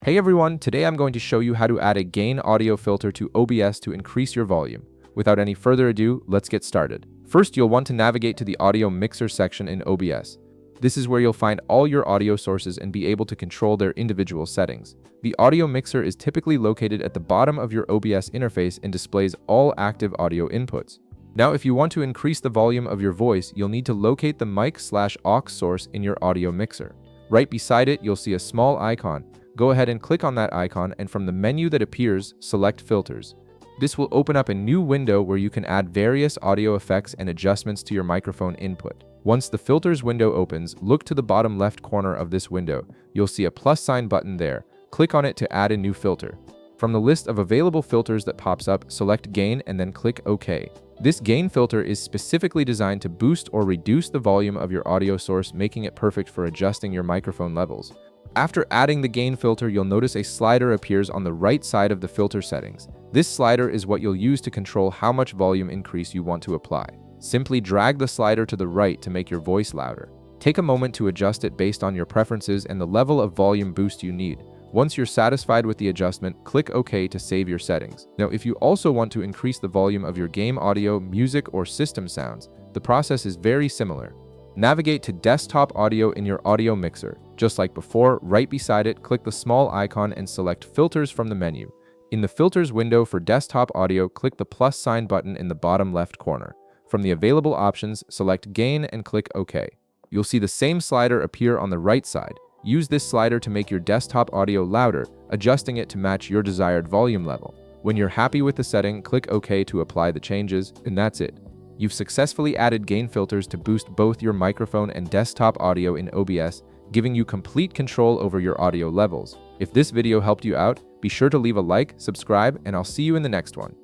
Hey everyone, today I'm going to show you how to add a gain audio filter to OBS to increase your volume. Without any further ado, let's get started. First, you'll want to navigate to the audio mixer section in OBS. This is where you'll find all your audio sources and be able to control their individual settings. The audio mixer is typically located at the bottom of your OBS interface and displays all active audio inputs. Now, if you want to increase the volume of your voice, you'll need to locate the mic/aux source in your audio mixer. Right beside it, you'll see a small icon. Go ahead and click on that icon, and from the menu that appears, select Filters. This will open up a new window where you can add various audio effects and adjustments to your microphone input. Once the Filters window opens, look to the bottom left corner of this window. You'll see a plus sign button there. Click on it to add a new filter. From the list of available filters that pops up, select Gain and then click OK. This gain filter is specifically designed to boost or reduce the volume of your audio source, making it perfect for adjusting your microphone levels. After adding the gain filter, you'll notice a slider appears on the right side of the filter settings. This slider is what you'll use to control how much volume increase you want to apply. Simply drag the slider to the right to make your voice louder. Take a moment to adjust it based on your preferences and the level of volume boost you need. Once you're satisfied with the adjustment, click OK to save your settings. Now, if you also want to increase the volume of your game audio, music, or system sounds, the process is very similar. Navigate to Desktop Audio in your audio mixer. Just like before, right beside it, click the small icon and select Filters from the menu. In the Filters window for desktop audio, click the plus sign button in the bottom left corner. From the available options, select Gain and click OK. You'll see the same slider appear on the right side. Use this slider to make your desktop audio louder, adjusting it to match your desired volume level. When you're happy with the setting, click OK to apply the changes, and that's it. You've successfully added gain filters to boost both your microphone and desktop audio in OBS, giving you complete control over your audio levels. If this video helped you out, be sure to leave a like, subscribe, and I'll see you in the next one.